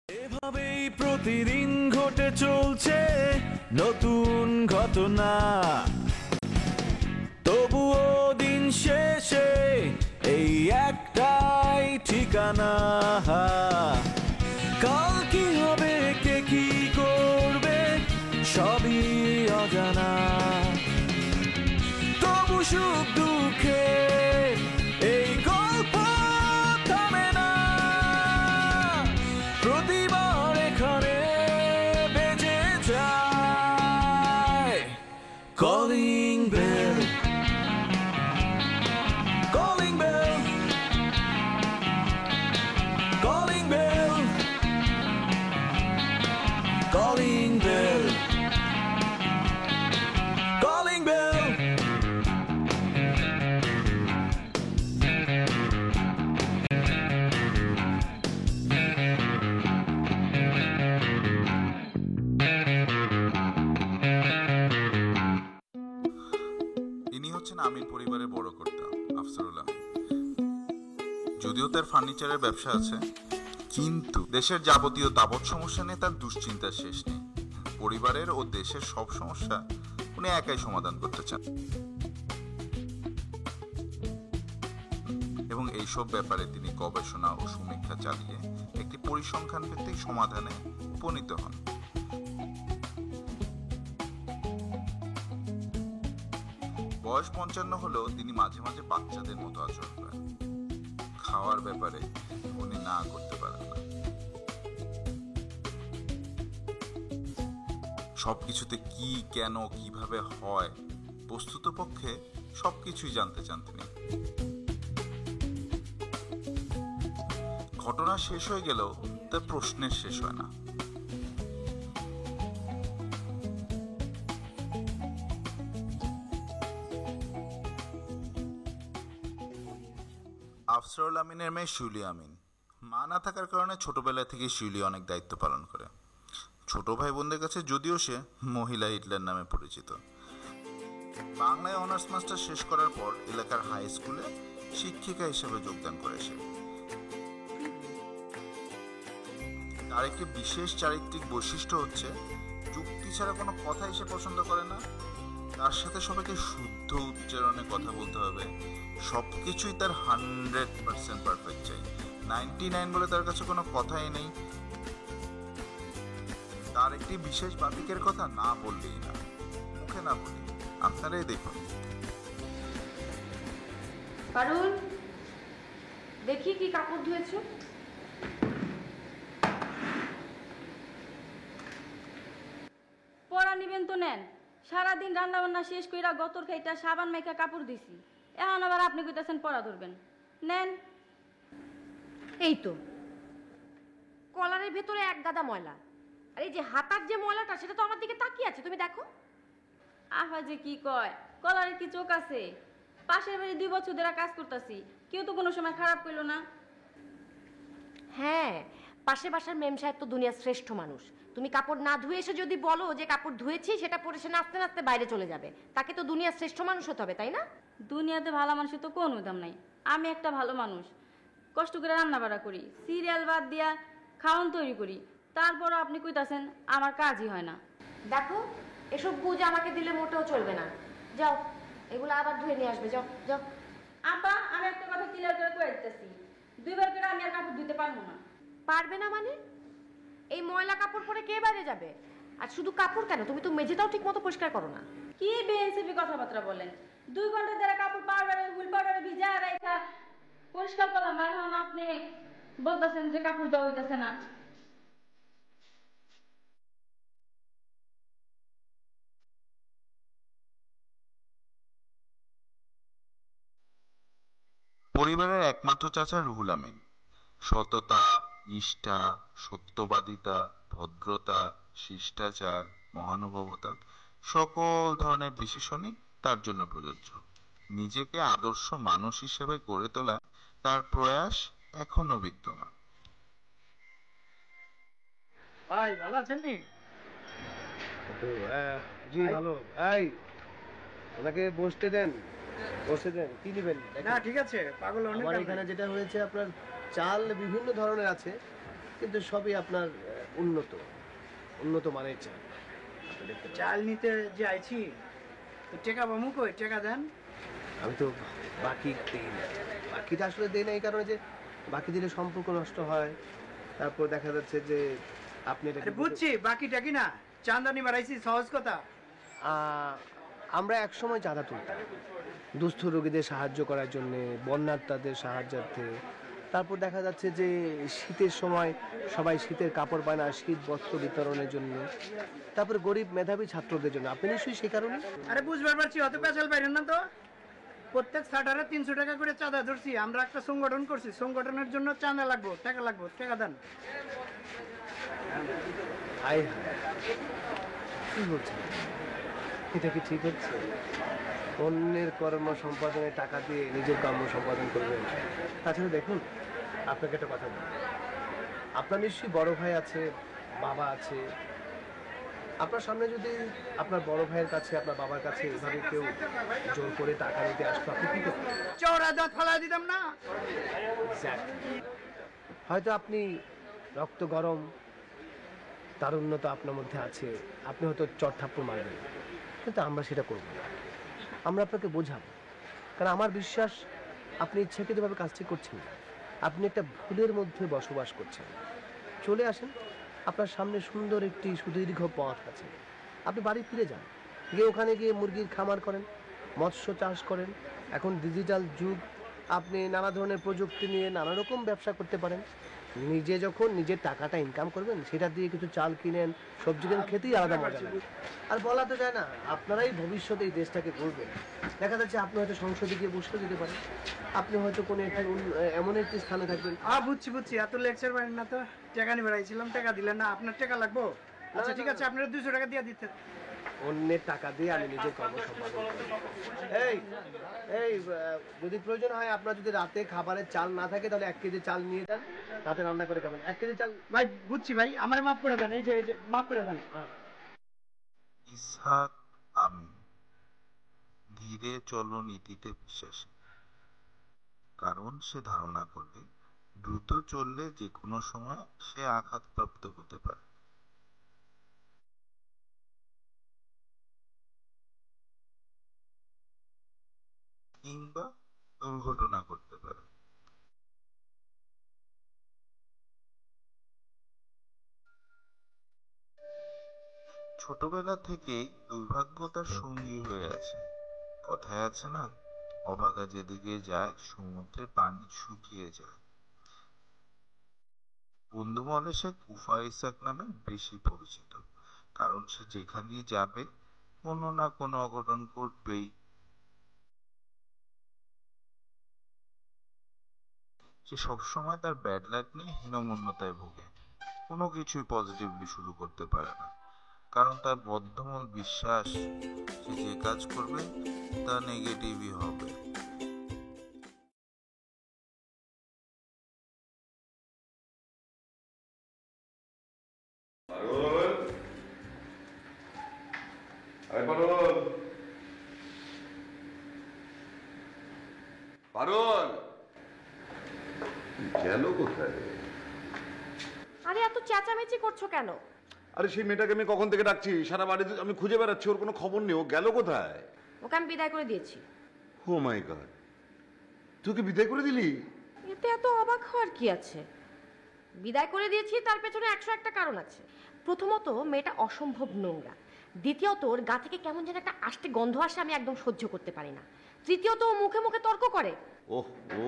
এভাবেই প্রতিদিন ঘটে চলছে নতুন ঘটনা, তবুও দিন শেষে এই একটাই ঠিকানা। কাল কি হবে, কে কি করবে, সবই অজানা। তবু সুখ দুঃখে এই গল্প থামে না, প্রতিবার এখানে বেজে যায় calling bell, calling bell, calling bell, calling bell, calling bell. ইনি হচ্ছেন আমির পরিবারের বড় কর্তা আফসারুল আমিন। যদিও তার ফার্নিচারের ব্যবসা আছে, কিন্তু দেশের যাবতীয় তাবৎ সমস্যা নিয়ে তার দুশ্চিন্তার শেষ নেই। পরিবারের ও দেশের সব সমস্যা উনি একাই সমাধান করতে চান, এবং এইসব ব্যাপারে তিনি গবেষণা ও সমীক্ষা চালিয়ে একটি পরিসংখ্যান ভিত্তিক সমাধানে উপনীত হন। বয়স 55 হলেও তিনি মাঝে মাঝে বাচ্চাদের মতো আচরণ করেন। খাওয়ার ব্যাপারে উনি না করতে পারেন না। সবকিছুতে কি, কেন, কিভাবে হয়, বস্তুতপক্ষে সবকিছুই জানতে চান তিনি। ঘটনা শেষ হয়ে গেলেও তার প্রশ্নের শেষ হয় না। আফসারুল আমিনের মেয়ে শিউলি আমিন। মা না থাকার কারণে ছোটবেলা থেকে শিউলি অনেক দায়িত্ব পালন করে। ছোট ভাই বোনদের কাছে যদিও সে মহিলা হিটলার নামে পরিচিত। বাংলায় অনার্স মাস্টার শেষ করার পর এলাকার হাই স্কুলে শিক্ষিকা হিসেবে যোগদান করে সে। তার একটি বিশেষ চারিত্রিক বৈশিষ্ট্য হচ্ছে যুক্তি ছাড়া কোনো কথাই সে পছন্দ করে না। তার সাথে সবাইকে শুদ্ধ উচ্চারণে কথা বলতে হবে। সবকিছুই তার 100% পারফেক্ট চাই। 99 বলে তার কাছে কোনো কথাই নেই। তার একটি বিশেষ বাতিকের কথা না বললেই না, মুখে না বলি। আপনারাই দেখুন। পারুল, দেখি কি কাপড় ধুয়েছো। পরা নিবেন তো নেন। সারাদিন রান্না বান্না শেষ কইরা গতর খাইটা সাবান মেখা কাপড় দিছি, এখন আবার আপনি কইতাছেন পরা ধরবেন। নেন। এই তো কলারের ভেতরে এক গাদা ময়লা, আর এই যে হাতার যে ময়লাটা সেটা তো আমার দিকে তাকিয়ে আছে, তুমি দেখো। আহা যে কি কয়, কলারের কি চোখ আছে? পাশের বাড়ি 2 বছর ধরে কাজ করতেছি, কেউ তো কোনো সময় খারাপ কইলো না। হ্যাঁ, পাশের বাসার মেম সাহেব তো দুনিয়ার শ্রেষ্ঠ মানুষ। তুমি কাপড় না ধুয়ে এসে যদি বলো যে কাপড় ধুয়েছি, সেটা পরে সে নাচতে নাচতে বাইরে চলে যাবে। তাকে তো দুনিয়ার শ্রেষ্ঠ মানুষ হতে হবে, তাই না? দুনিয়াতে ভালো মানুষের তো কোনো দাম নাই। আমি একটা ভালো মানুষ, কষ্ট করে রান্না বাড়া করি, সিরিয়াল বাদ দিয়া খাওয়ান তৈরি করি, তারপরও আপনি কইতাছেন আমার কাজই হয় না। দেখো, এসব গুজ আমাকে দিলে মোটেও চলবে না। যাও, এগুলো আবার ধুয়ে নিয়ে আসবে। যাও যাও। আপা, আমি একটা কথা ক্লিয়ার করে কয়ে দিতেছি, 2 বার করে আমি আর কাপড় ধুতে পারবো না। পারবে না মানে? এই ময়লা কাপড় পরে কে বাইরে যাবে? আর শুধু কাপড় কেন, তুমি তো মেঝেটাও ঠিক মতো পরিষ্কার করো না। কি বেএনসিপি কথাবার্তা বলেন? 2 ঘন্টা ধরে কাপড় হুইল পাউডারে ভিজা রাখা পরিষ্কার করলাম, আর এখন আপনি বলতেছেন যে কাপড় দেওয়া হইতেছে না। পরিবারের একমাত্র চাচা রুহুল আমিন। সততা, নিষ্ঠা, সত্যবাদিতা, ভদ্রতা, শিষ্টাচার, মহানুভবতা সকল ধরনের বিশেষণই তার জন্য প্রযোজ্য। নিজেকে আদর্শ মানুষ হিসেবে গড়ে তোলা তার প্রয়াস এখনো বিদ্যমান। ভাই ভালো আছেন নি? জি ভালো। এই ওনাকে বসতে দেন, বসে দেন। কি নেবেন? না ঠিক আছে, পাগল অনেক। আমার এখানে যেটা হয়েছে, আপনার চাল বিভিন্ন ধরনের আছে, কিন্তু সবই আপনার উন্নত উন্নত মানের চাল। আপনি দেখতে পারেন। চাল নিতে যে আইছি তো টেকা বামু কই টেকা দেন। আমি তো বাকি দিই না, বাকিটা আসলে দিই না এই কারণে যে বাকি দিলে সম্পর্ক নষ্ট হয়। তারপর দেখা যাচ্ছে যে আপনি আরে বুঝছি বাকিটা কি না চাঁদানি বাড়াইছি সহজ কথা। আমরা একসময় চাঁদা তুলতাম দুস্থ রোগীদের সাহায্য করার জন্যে, বন্যার্তাদের সাহায্যার্থে। তারপর দেখা যাচ্ছে যে শীতের সময় সবাই শীতের কাপড় পায় না, শীত বস্ত্র বিতরণের জন্য। তারপরে গরিব মেধাবী ছাত্রদের জন্য। আপনি নিশ্চয়ই সেই কারণে। আরে বুঝবার পারছি অত পেঁচাল বাইরেন না তো। প্রত্যেক স্টার্টারে 300 টাকা করে চাঁদা ধরছি। আমরা একটা সংগঠন করছি, সংগঠনের জন্য চাঁদা লাগবো, টাকা লাগবো, টাকা দেন। হাই হাই, কি বলছেন? এটা কি ঠিক হচ্ছে? অন্যের কর্ম সম্পাদনে টাকা দিয়ে নিজের কর্ম সম্পাদন করবেন? তাছাড়া দেখুন, আপনাকে একটা কথা বলি, আপনার নিশ্চয়ই বড় ভাই আছে, বাবা আছে। আপনার সামনে যদি আপনার বড় ভাইয়ের কাছে, আপনার বাবার কাছে এভাবে কেউ জোর করে টাকা নিতে আসতো, আপনি কি করতেন? চওড়া দাঁত ফালাই দিতাম না। হয়তো আপনি রক্ত গরম, তারুণ্যতা আপনার মধ্যে আছে, আপনি হয়তো চড়-থাপ্পড় মারবেন, কিন্তু আমরা সেটা করব না। আমরা আপনাকে বোঝাবো, কারণ আমার বিশ্বাস আপনি ইচ্ছাকৃতভাবে কাজটি করছেন না। আপনি একটা ভুলের মধ্যে বসবাস করছেন। চলে আসেন, আপনার সামনে সুন্দর একটি সুদীর্ঘ পথ আছে। আপনি বাড়ি ফিরে যান, গিয়ে ওখানে গিয়ে মুরগির খামার করেন, মৎস্য চাষ করেন। এখন ডিজিটাল যুগ, আপনি নানা ধরনের প্রযুক্তি নিয়ে নানা রকম ব্যবসা করতে পারেন। নিজে যখন নিজের টাকাটা ইনকাম করবেন, সেটা দিয়ে কিছু চাল কিনেন, সবজি কিনেন, খেতেই আলাদা মজা লাগে। আর বলা তো যায় না, আপনারাই ভবিষ্যতে এই দেশটাকে গড়বেন। দেখা যাচ্ছে আপনি হয়তো সংসদে গিয়ে বসতে দিতে পারেন, আপনি হয়তো কোনো একটি এমন একটি স্থানে থাকবেন। বুঝছি বুঝছি, এত লেকচার বাইরেন না তো। টাকা নিয়ে বেড়াইছিলাম, টাকা দিলেন না। আপনার টাকা লাগবো? আচ্ছা ঠিক আছে, আপনার 200 টাকা দিয়ে দিতে। অন্যের টাকা দিয়ে আমি নিজের কর্ম সম্পাদন করি। এই যদি প্রয়োজন হয়, আপনার যদি রাতে খাবারের চাল না থাকে, তাহলে 1 কেজি চাল নিয়ে যান, রাতে রান্না করে খাবেন। 1 কেজি চাল। ভাই বুঝছি ভাই, আমার মাফ করে দেন। এই যে মাফ করে দেন। ইসহাক আমিন ধীরে চলো নীতিতে বিশ্বাসী, কারণ সে ধারণা করবে দ্রুত চললে যে কোনো সময় সে আঘাতপ্রাপ্ত হতে পারে। কিংবা দুর্ঘটনা করতে পারে। ছোটবেলা থেকেই দুর্ভাগ্য তার সঙ্গী হয়ে আছে। কথায় আছে না, অভাগা যেদিকে যায় সমুদ্রের পানি শুকিয়ে যায়। বন্ধু মহলে সে কুফা ইসাক নামে বেশি পরিচিত, কারণ সে যেখানেই যাবে কোনো না কোনো অঘটন ঘটবেই। সে সবসময় তার ব্যাড লাক নিয়ে হীনমন্যতায় ভোগে, কোনো কিছুই পজিটিভলি শুরু করতে পারে না, কারণ তার বদ্ধমূল বিশ্বাস সে যে কাজ করবে তা নেগেটিভই হবে। পারুল গেল কোথায়? আরে এত চেঁচামেচি করছো কেন? আরে সেই মেয়েটাকে আমি কখন থেকে ডাকছি, সারা বাড়িতে আমি খুঁজে বেড়াচ্ছি, ওর কোনো খবর নেই। ও গেল কোথায়? ওকে আমি বিদায় করে দিয়েছি। ও মাই গড, তুই কি বিদায় করে দিলি? এতে এত অবাক হওয়ার কি আছে? বিদায় করে দিয়েছি, তার পেছনে 101টা কারণ আছে। প্রথমত, মেয়েটা অসম্ভব নোংরা। দ্বিতীয়ত, ওর গা থেকে কেমন যেন একটা আষ্টে গন্ধ আসে, আমি একদম সহ্য করতে পারি না। তৃতীয়ত, ও মুখে মুখে তর্ক করে। ওহ ও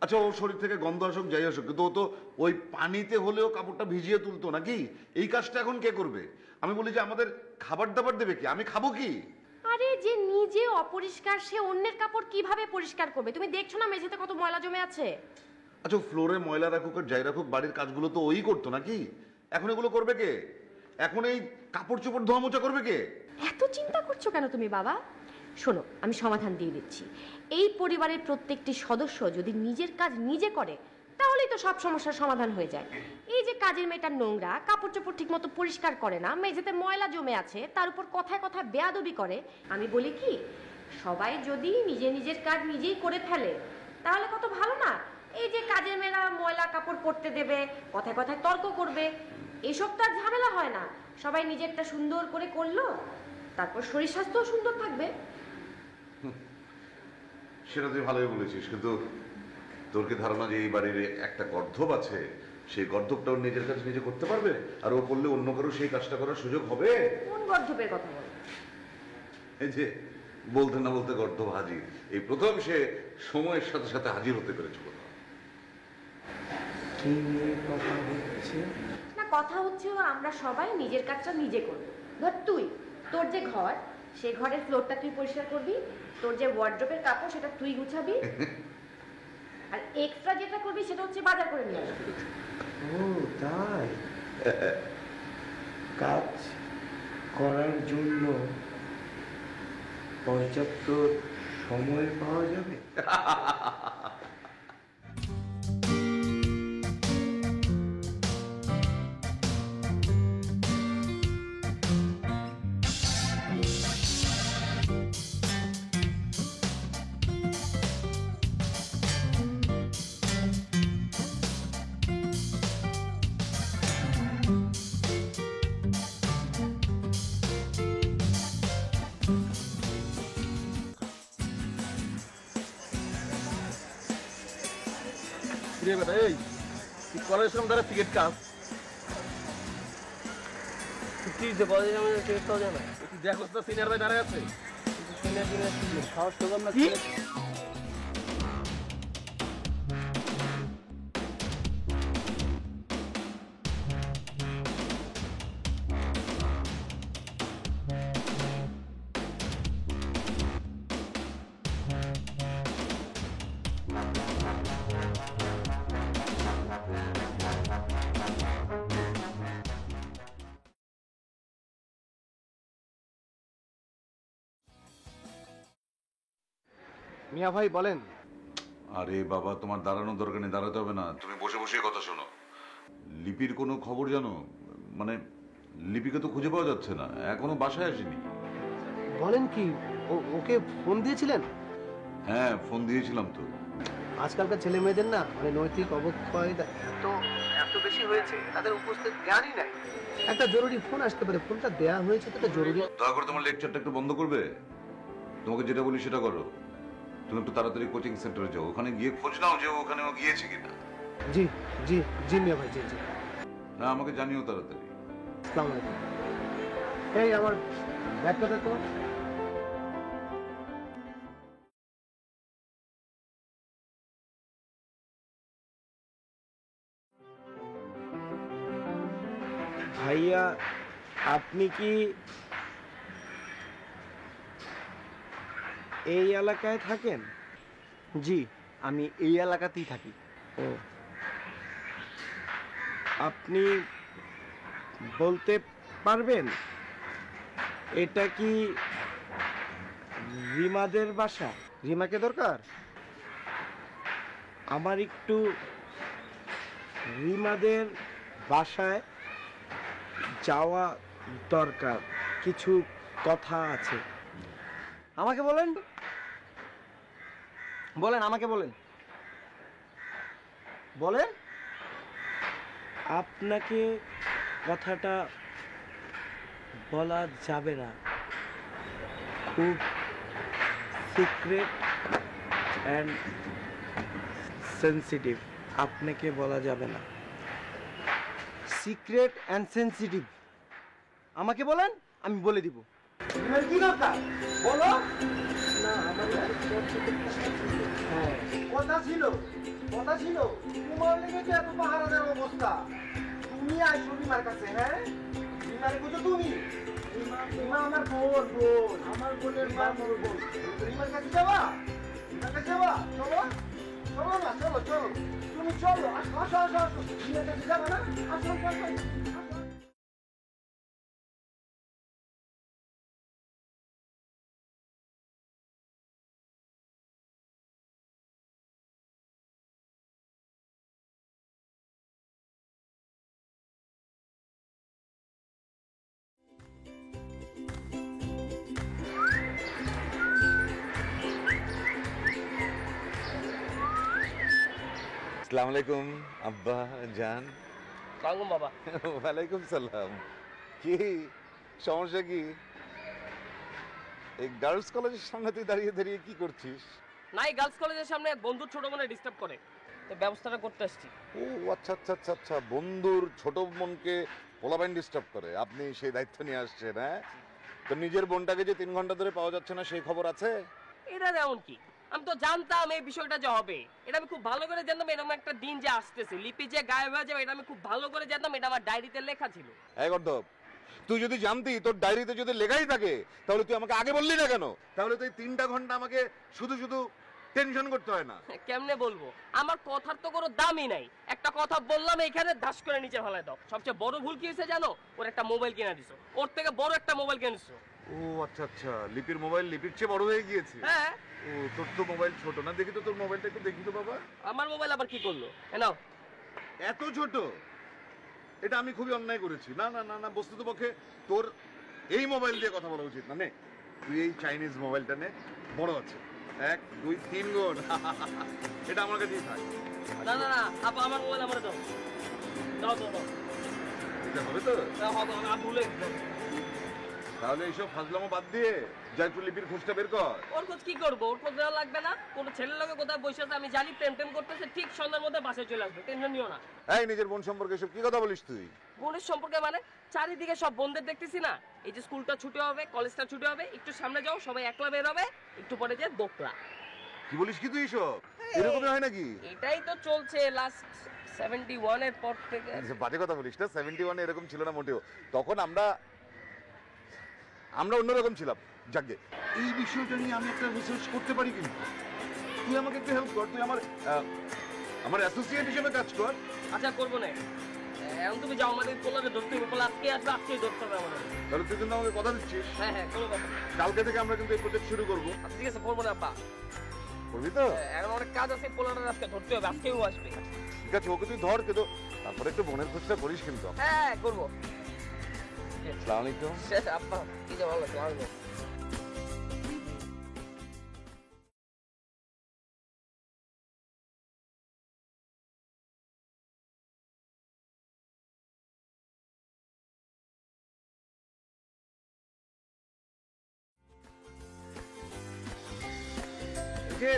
আচ্ছা, ওর শরীর থেকে গন্ধ আসুক যাই আসুক, কিন্তু ও তো ওই পানিতে হলেও কাপড়টা ভিজিয়ে তুলতো নাকি? এই কাজটা এখন কে করবে? আমি বলি যে আমাদের খাবার দাবার দেবে কি? আমি খাবো কি? আরে যে নিজে অপরিষ্কার, সে অন্যের কাপড় কিভাবে পরিষ্কার করবে? তুমি দেখছো না মেঝেতে কত ময়লা জমে আছে? আচ্ছা, ফ্লোরে ময়লা রাখুক আর যাই রাখুক, বাড়ির কাজগুলো তো ওই করতো নাকি? এখন এগুলো করবে কে? এখন এই কাপড় চোপড় ধোয়া মোছা করবে কে? এত চিন্তা করছো কেন তুমি বাবা? শোনো, আমি সমাধান দিয়ে দিচ্ছি। এই পরিবারের প্রত্যেকটি সদস্য যদি নিজের কাজ নিজে করে, তাহলেই তো সব সমস্যার সমাধান হয়ে যায়। এই যে কাজের মেয়েটা নোংরা, কাপড় চোপড় ঠিক মতো পরিষ্কার করে না, মেঝেতে ময়লা জমে আছে, তার উপর কথায় কথায় বেয়াদবি করে, আমি বলি কি, সবাই যদি নিজে নিজের কাজ নিজেই করে ফেলে, তাহলে কত ভালো না? এই যে কাজের মেয়েরা ময়লা কাপড় পরতে দেবে, কথায় কথায় তর্ক করবে, এসব তো আর ঝামেলা হয় না। সবাই নিজেরটা সুন্দর করে করলো, তারপর শরীর স্বাস্থ্যও সুন্দর থাকবে। সেটা তুই ভালোই বলেছিস, কিন্তু তোর কি ধারণা যে এই বাড়ির একটা গর্ধব আছে, সেই গর্ধবটাও নিজের কাজ নিজে করতে পারবে? আর ও করলে অন্য কারো সেই কাজটা করার সুযোগ হবে? কোন গর্ধপের কথা বল? এই যে বলতে না বলতে গর্ধব হাজির, এই প্রথম সে সময়ের সাথে সাথে হাজির হতে পেরেছে। কি নিয়ে কথা হচ্ছে? না, কথা হচ্ছে আমরা সবাই নিজের কাজটা নিজে করবো। ধর তুই, তোর যে ঘর, সেই ঘরের ফ্লোরটা তুই পরিষ্কার করবি, তোর যে ওয়ার্ড্রোবের কাপড় সেটা তুই গুছাবি, আর এক্সট্রা যেটা করবি সেটা হচ্ছে বাজার করে নিয়ে আসবি। ও তাই? কাজ করার জন্য পর্যাপ্ত সময় পাওয়া যাবে? মিয়া ভাই বলেন। আরে বাবা, তোমার দাঁড়ানোর দরকার নেই, দাঁড়াতে হবে না, তুমি বসে বসে কথা শোনো। লিপির কোনো খবর জানো? মানে লিপিকে তো খুঁজে পাওয়া যাচ্ছে না, এখনো বাসায় আসেনি। বলেন কি, ওকে ফোন দিয়েছিলেন? হ্যাঁ, ফোন দিয়েছিলাম তো। আজকালকার ছেলে মেয়েদের না মানে নৈতিক অবক্ষয় এত বেশি হয়েছে, তাদের উপস্থিত জ্ঞানই নাই। একটা জরুরি ফোন আসতে পারে, ফোনটা দেয়া হয়েছে তো জরুরি। দয়া করে তোমার লেকচারটা একটু বন্ধ করবে? তোমাকে যেটা বলি সেটা করো। তুমি একটু তাড়াতাড়ি কোচিং সেন্টারে যাও, ওখানে গিয়ে খোঁজ নাও যে ওখানে ও গিয়েছে কিনা। জি জি জি মিয়া ভাই, জি জি। না, আমাকে জানিও তাড়াতাড়ি। আসসালামু আলাইকুম। এই আমার ব্যাগটা দেখো। ভাইয়া, আপনি কি এই এলাকায় থাকেন? জি, আমি এই এলাকাতেই থাকি। ও, আপনি বলতে পারবেন এটা কি রিমাদের বাসা? রিমাকে দরকার? আমার একটু রিমাদের বাসায় যাওয়া দরকার, কিছু কথা আছে। আমাকে বলেন, বলেন আমাকে বলেন, বলেন। আপনাকে কথাটা বলা যাবে না, খুব সিক্রেট অ্যান্ড সেন্সিটিভ, আপনাকে বলা যাবে না। সিক্রেট অ্যান্ড সেন্সিটিভ, আমাকে বলেন, আমি বলে দিব। কি দরকার বলো না, আমাদের কথা ছিল, কথা ছিল। তোমার লেগে যে এত পাহারা দেওয়ার অবস্থা, তুমি আইসো বিমার কাছে। হ্যাঁ, বিমারে বুঝো তুমি? বিমা আমার বোন, বোন আমার বোনের মা, আমার বোন। বিমার কাছে যাবা? বিমার কাছে যাবা? চলো চলো না, চলো চলো, তুমি চলো, আসো আসো আসো আসো। বিমার কাছে যাবা না? আসো আসো আসো। আসসালামু আলাইকুম আব্বা জান। সালাম বাবা। ওয়ালাইকুম সালাম। কি সমস্যা কি? এই গার্লস কলেজের সামনে তুই দাঁড়িয়ে দাঁড়িয়ে কি করছিস? নাই, গার্লস কলেজের সামনে বন্ধুর ছোট বোনের ডিস্টার্ব করে, তো ব্যবস্থাটা করতে আসছি। ও আচ্ছা আচ্ছা আচ্ছা আচ্ছা, বন্ধুর ছোট বোনকে পোলাপাইন ডিস্টার্ব করে আপনি সেই দায়িত্ব নিয়ে আসছেন? হ্যাঁ, তো নিজের বোনটাকে যে 3 ঘন্টা ধরে পাওয়া যাচ্ছে না সেই খবর আছে? এটা এমন কি? আমি তো জানতাম এই বিষয়টা যে হবে, এটা আমি খুব ভালো করে জানতাম। এরকম একটা দিন যে আসতেছে, লিপি যে গায়েব হয়ে যাবে, এটা আমি খুব ভালো করে জানতাম। এটা আমার ডায়েরিতে লেখা ছিল। এই গর্ধব, তুই যদি জানতি তোর ডায়েরিতে যদি লেখাই থাকে তাহলে তুই আমাকে আগে বললি না কেন? তাহলে তুই 3টা ঘন্টা আমাকে শুধু শুধু টেনশন করতে হয় না। কেমনে বলবো? আমার কথার তো কোনো দামই নাই। একটা কথা বললাম এখানে ধাস করে নিচে ফেলায় দাও। সবচেয়ে বড় ভুল কি হয়েছে জানো? ওর একটা মোবাইল কিনে দিছো, ওর থেকে বড় একটা মোবাইল কিনে দিছো। ও আচ্ছা আচ্ছা, লিপির মোবাইল লিপির চেয়ে বড় হয়ে গিয়েছে। হ্যাঁ। ও, তোর তো মোবাইল ছোট না, দেখি তো তোর মোবাইলটা একটু দেখি তো বাবা। আমার মোবাইল আবার কি করলো? নাও। এত ছোট? এটা আমি খুবই অন্যায় করেছি। না না না না, বস্তুতপক্ষে তোর এই মোবাইল দিয়ে কথা বলা উচিত না। নে, তুই এই চাইনিজ মোবাইলটা নে, বড় আছে, 1 2 3 গুণ। এটা আমার কাছেই থাক। না না না, আপা আমার মোবাইল আমার দাও। দাও দাও দাও। এটা হবে তো? দাও, হবে, আমি ভুলে গেছি। তাহলে এইসব ফাজলামো বাদ দিয়ে যা একটু লিপির খোঁজটা বের কর। ওর খোঁজ কি করবো? ওর খোঁজ দেওয়া লাগবে না। কোনো ছেলের লোকে কোথায় বসে আছে আমি জানি, প্রেম টেম করতেছে, ঠিক সন্ধ্যার মধ্যে বাসায় চলে আসবে, টেনশন নিও না। এই, নিজের বোন সম্পর্কে এসব কি কথা বলিস তুই? বোনের সম্পর্কে মানে? চারিদিকে সব বোনদের দেখতেছি না। এই যে স্কুলটা ছুটি হবে, কলেজটা ছুটি হবে, একটু সামনে যাও, সবাই একলা বের হবে, একটু পরে যে দোকলা। কি বলিস কি তুই এসব? এরকমই হয় নাকি? এটাই তো চলছে লাস্ট 71 এর পর থেকে। বাজে কথা বলিস না, 71 এরকম ছিল না মোটেও। তখন আমরা অন্যরকম ছিলাম। যাকে এই বিষয়টা নিয়ে আমি একটা রিসার্চ করতে পারি, কিন্তু তুই আমাকে একটু হেল্প কর। তুই আমার অ্যাসোসিয়েট হিসেবে কাজ কর। আচ্ছা, করবো না। এখন তুমি যাও, আমাদের পোলারে ধরতে হবে। পোলা আজকে আসবে, আজকেই ধরতে হবে আমাদের। তাহলে তুই কিন্তু আমাকে কথা দিচ্ছিস? হ্যাঁ হ্যাঁ, কোনো কথা না। কালকে থেকে আমরা কিন্তু এই প্রজেক্ট শুরু করবো। আচ্ছা ঠিক আছে, করবো না আপা। করবি তো? এখন অনেক কাজ আছে, পোলারে আজকে ধরতে হবে, আজকেও আসবে। ঠিক আছে, ওকে তুই ধর, কিন্তু তারপরে একটু বোনের খোঁজটা করিস কিন্তু। হ্যাঁ করবো। আসসালামু আলাইকুম। শেষ আপা, কি যে ভালো লাগলো। যে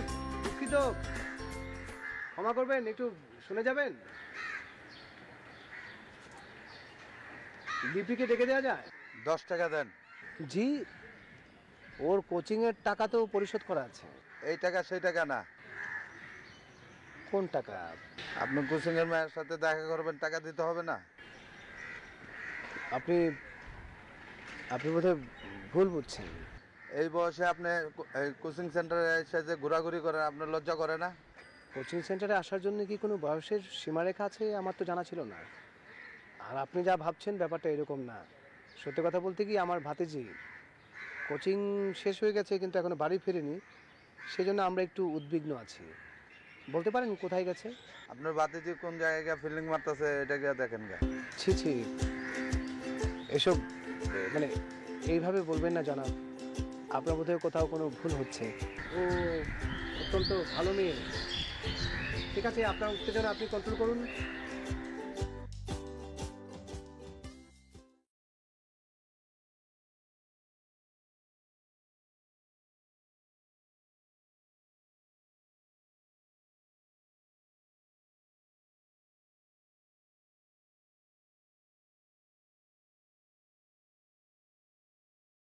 দুঃখিত, ক্ষমা করবেন, একটু শুনে যাবেন। লিপিকে ডেকে দেওয়া যায়? 10 টাকা দেন। জি, ওর কোচিংয়ের টাকা তো পরিশোধ করা আছে। এই টাকা সেই টাকা না। কোন টাকা? আপনি কোচিংয়ের মায়ের সাথে দেখা করবেন, টাকা দিতে হবে না? আপনি বোধহয় ভুল বুঝছেন। এই বয়সে আপনি কোচিং সেন্টারে এসে যে ঘোরাঘুরি করেন, আপনার লজ্জা করে না? কোচিং সেন্টারে আসার জন্য কি কোনো বয়সের সীমারেখা আছে? আমার তো জানা ছিল না। আর আপনি যা ভাবছেন ব্যাপারটা এরকম না। সত্যি কথা বলতে কি, আমার ভাতিজি কোচিং শেষ হয়ে গেছে কিন্তু এখনো বাড়ি ফেরেনি, সেজন্য আমরা একটু উদ্বিগ্ন আছি। বলতে পারেন কোথায় গেছে? আপনার বাতিজি কোন জায়গায় গিয়ে ফিল্ডিং মারতেছে এটা গিয়ে দেখেন গা। ছি ছি, এসব মানে এইভাবে বলবেন না জনাব। আপনার বোধহয় কোথাও কোনো ভুল হচ্ছে। ও অত্যন্ত ভালো মেয়ে। ঠিক আছে, আপনার উত্তেজনা আপনি কন্ট্রোল করুন।